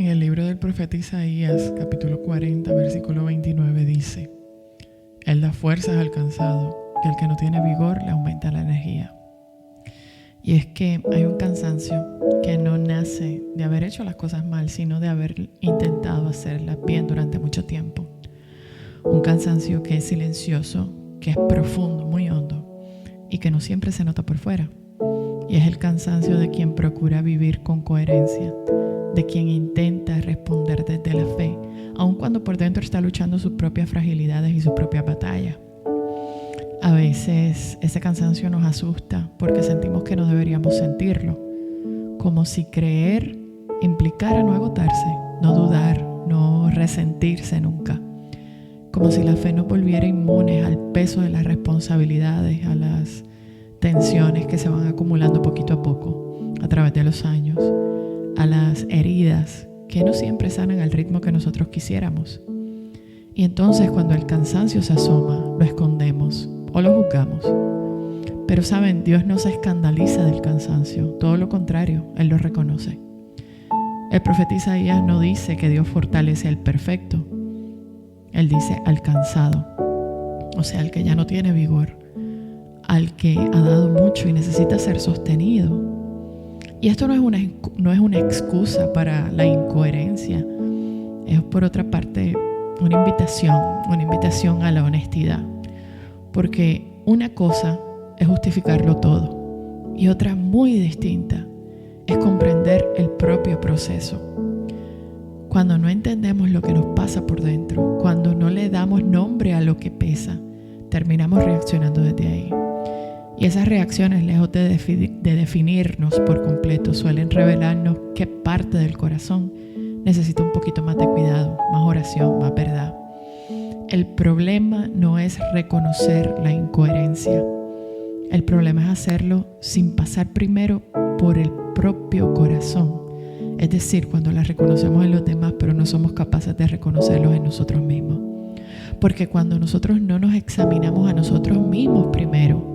En el libro del profeta Isaías, capítulo 40, versículo 29, dice: Él da fuerzas al cansado, y al que no tiene vigor le aumenta la energía. Y es que hay un cansancio que no nace de haber hecho las cosas mal, sino de haber intentado hacerlas bien durante mucho tiempo. Un cansancio que es silencioso, que es profundo, muy hondo, y que no siempre se nota por fuera. Y es el cansancio de quien procura vivir con coherencia, de quien intenta responder desde la fe, aun cuando por dentro está luchando sus propias fragilidades y sus propias batallas. A veces ese cansancio nos asusta porque sentimos que no deberíamos sentirlo, como si creer implicara no agotarse, no dudar, no resentirse nunca, como si la fe nos volviera inmunes al peso de las responsabilidades, a las tensiones que se van acumulando poquito a poco a través de los años, a las heridas que no siempre sanan al ritmo que nosotros quisiéramos. Y entonces cuando el cansancio se asoma, lo escondemos o lo juzgamos. Pero saben, Dios no se escandaliza del cansancio, todo lo contrario, Él lo reconoce. El profeta Isaías no dice que Dios fortalece al perfecto, Él dice al cansado, o sea, al que ya no tiene vigor, al que ha dado mucho y necesita ser sostenido. Y esto no es una excusa para la incoherencia, es por otra parte una invitación a la honestidad. Porque una cosa es justificarlo todo y otra muy distinta es comprender el propio proceso. Cuando no entendemos lo que nos pasa por dentro, cuando no le damos nombre a lo que pesa, terminamos reaccionando desde ahí. Y esas reacciones, lejos de definirnos por completo, suelen revelarnos qué parte del corazón necesita un poquito más de cuidado, más oración, más verdad. El problema no es reconocer la incoherencia. El problema es hacerlo sin pasar primero por el propio corazón. Es decir, cuando la reconocemos en los demás, pero no somos capaces de reconocerlos en nosotros mismos. Porque cuando nosotros no nos examinamos a nosotros mismos primero,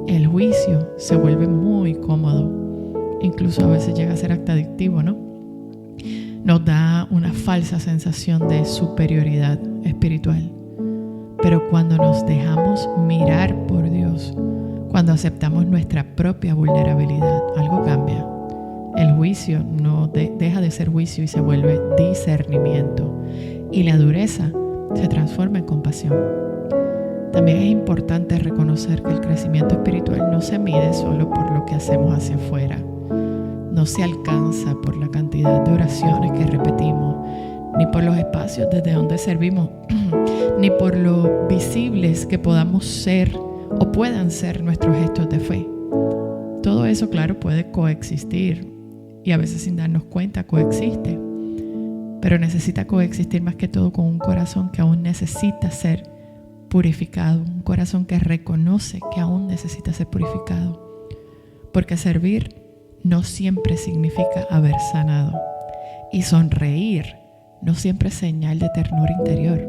el juicio se vuelve muy cómodo. Incluso a veces llega a ser hasta adictivo, ¿no? Nos da una falsa sensación de superioridad espiritual. Pero cuando nos dejamos mirar por Dios, cuando aceptamos nuestra propia vulnerabilidad, algo cambia. El juicio no deja de ser juicio y se vuelve discernimiento. Y la dureza se transforma en compasión. También es importante reconocer que el crecimiento espiritual no se mide solo por lo que hacemos hacia afuera. No se alcanza por la cantidad de oraciones que repetimos, ni por los espacios desde donde servimos, ni por lo visibles que podamos ser o puedan ser nuestros gestos de fe. Todo eso, claro, puede coexistir y a veces sin darnos cuenta coexiste, pero necesita coexistir más que todo con un corazón que aún necesita ser purificado, un corazón que reconoce que aún necesita ser purificado, porque servir no siempre significa haber sanado y sonreír no siempre es señal de ternura interior.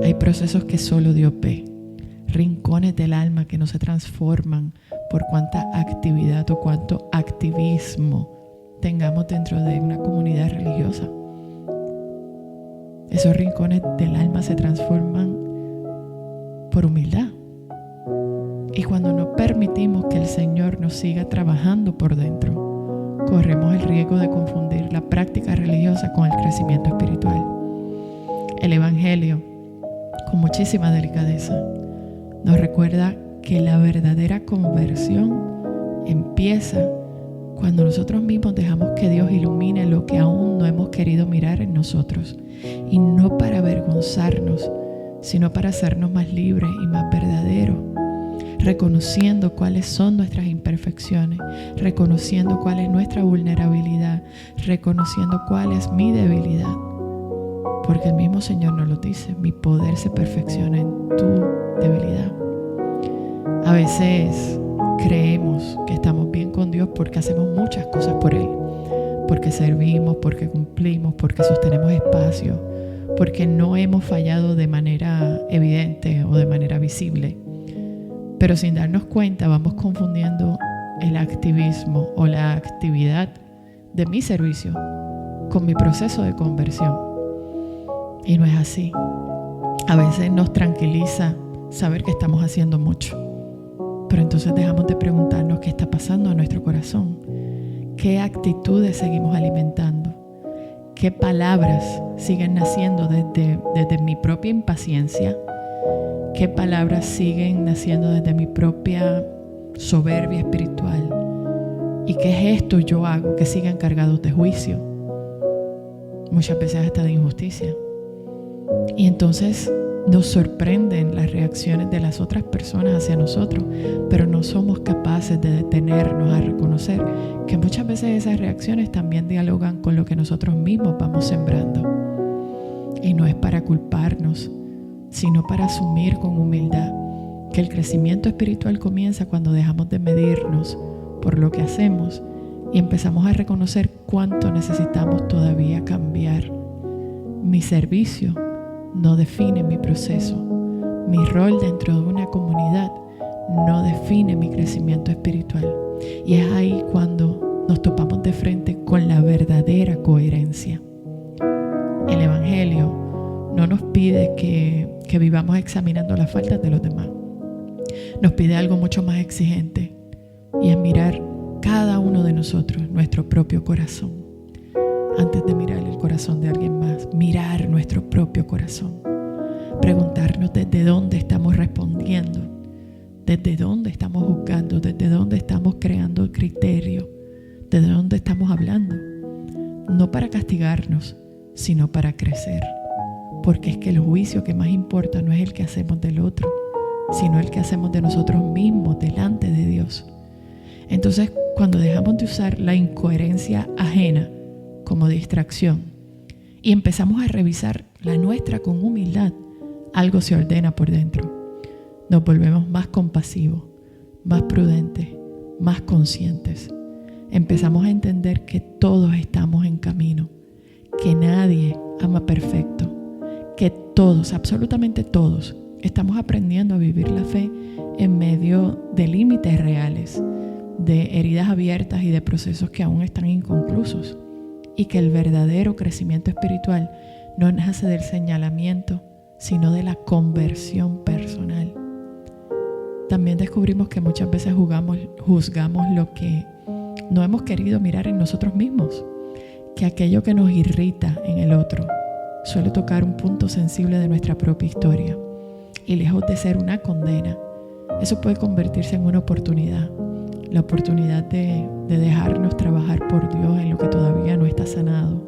Hay procesos que solo Dios ve, rincones del alma que no se transforman por cuánta actividad o cuánto activismo tengamos dentro de una comunidad religiosa. Esos rincones del alma se transforman por humildad. Y cuando no permitimos que el Señor nos siga trabajando por dentro, corremos el riesgo de confundir la práctica religiosa con el crecimiento espiritual. El Evangelio, con muchísima delicadeza, nos recuerda que la verdadera conversión empieza cuando nosotros mismos dejamos que Dios ilumine lo que aún no hemos querido mirar en nosotros, y no para avergonzarnos, sino para hacernos más libres y más verdaderos, reconociendo cuáles son nuestras imperfecciones, reconociendo cuál es nuestra vulnerabilidad, reconociendo cuál es mi debilidad. Porque el mismo Señor nos lo dice: mi poder se perfecciona en tu debilidad. A veces creemos que estamos bien con Dios porque hacemos muchas cosas por Él, porque servimos, porque cumplimos, porque sostenemos espacio, porque no hemos fallado de manera evidente o de manera visible. Pero sin darnos cuenta vamos confundiendo el activismo o la actividad de mi servicio con mi proceso de conversión. Y no es así. A veces nos tranquiliza saber que estamos haciendo mucho, pero entonces dejamos de preguntarnos qué está pasando en nuestro corazón, qué actitudes seguimos alimentando, qué palabras siguen naciendo desde mi propia impaciencia, qué palabras siguen naciendo desde mi propia soberbia espiritual, y qué gestos yo hago que sigan cargados de juicio, muchas veces hasta de injusticia. Y entonces nos sorprenden las reacciones de las otras personas hacia nosotros, pero no somos capaces de detenernos a reconocer que muchas veces esas reacciones también dialogan con lo que nosotros mismos vamos sembrando. Y no es para culparnos, sino para asumir con humildad que el crecimiento espiritual comienza cuando dejamos de medirnos por lo que hacemos y empezamos a reconocer cuánto necesitamos todavía cambiar. Mi servicio no define mi proceso. Mi rol dentro de una comunidad no define mi crecimiento espiritual. Y es ahí cuando nos topamos de frente con la verdadera coherencia. El Evangelio no nos pide que vivamos examinando las faltas de los demás. Nos pide algo mucho más exigente, y es mirar cada uno de nosotros, nuestro propio corazón. Antes de mirar el corazón de alguien más, mirar nuestro propio corazón. Preguntarnos desde dónde estamos respondiendo, desde dónde estamos juzgando, desde dónde estamos creando criterio, desde dónde estamos hablando. No para castigarnos, sino para crecer. Porque es que el juicio que más importa no es el que hacemos del otro, sino el que hacemos de nosotros mismos delante de Dios. Entonces, cuando dejamos de usar la incoherencia ajena como distracción y empezamos a revisar la nuestra con humildad, algo se ordena por dentro. Nos volvemos más compasivos, más prudentes, más conscientes. Empezamos a entender que todos estamos en camino, que nadie ama perfecto, que todos, absolutamente todos, estamos aprendiendo a vivir la fe en medio de límites reales, de heridas abiertas y de procesos que aún están inconclusos, y que el verdadero crecimiento espiritual no nace del señalamiento, sino de la conversión personal. También descubrimos que muchas veces juzgamos lo que no hemos querido mirar en nosotros mismos, que aquello que nos irrita en el otro suele tocar un punto sensible de nuestra propia historia, y lejos de ser una condena, eso puede convertirse en una oportunidad. La oportunidad de dejarnos trabajar por Dios en lo que todavía no está sanado,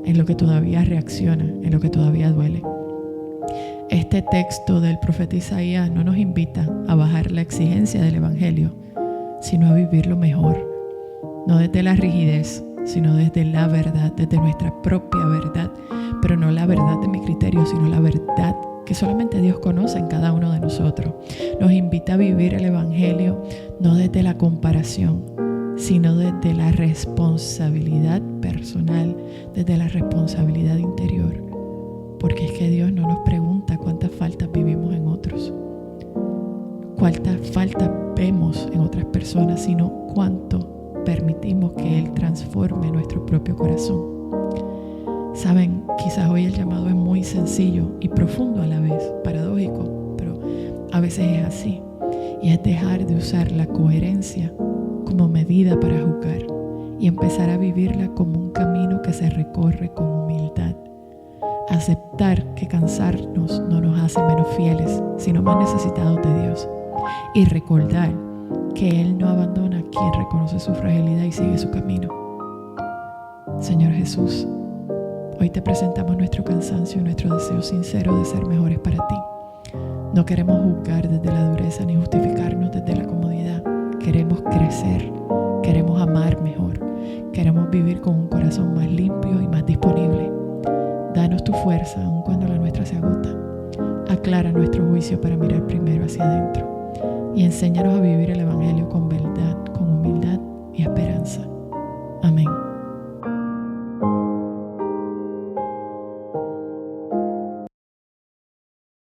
en lo que todavía reacciona, en lo que todavía duele. Este texto del profeta Isaías no nos invita a bajar la exigencia del Evangelio, sino a vivirlo mejor, no desde la rigidez, sino desde la verdad, desde nuestra propia verdad, pero no la verdad de mi criterio, sino la verdad que solamente Dios conoce en cada uno de nosotros. Nos invita a vivir el Evangelio no desde la comparación, sino desde la responsabilidad personal, desde la responsabilidad interior. Porque es que Dios no nos pregunta cuántas faltas vivimos en otros, cuántas faltas vemos en otras personas, sino cuánto permitimos que Él transforme nuestro propio corazón. Saben, quizás hoy el llamado es muy sencillo y profundo a la vez, paradójico, pero a veces es así. Y es dejar de usar la coherencia como medida para juzgar y empezar a vivirla como un camino que se recorre con humildad. Aceptar que cansarnos no nos hace menos fieles, sino más necesitados de Dios. Y recordar que Él no abandona a quien reconoce su fragilidad y sigue su camino. Señor Jesús, hoy te presentamos nuestro cansancio y nuestro deseo sincero de ser mejores para ti. No queremos juzgar desde la dureza ni justificarnos desde la comodidad. Queremos crecer, queremos amar mejor, queremos vivir con un corazón más limpio y más disponible. Danos tu fuerza aun cuando la nuestra se agota. Aclara nuestro juicio para mirar primero hacia adentro y enséñanos a vivir el Evangelio con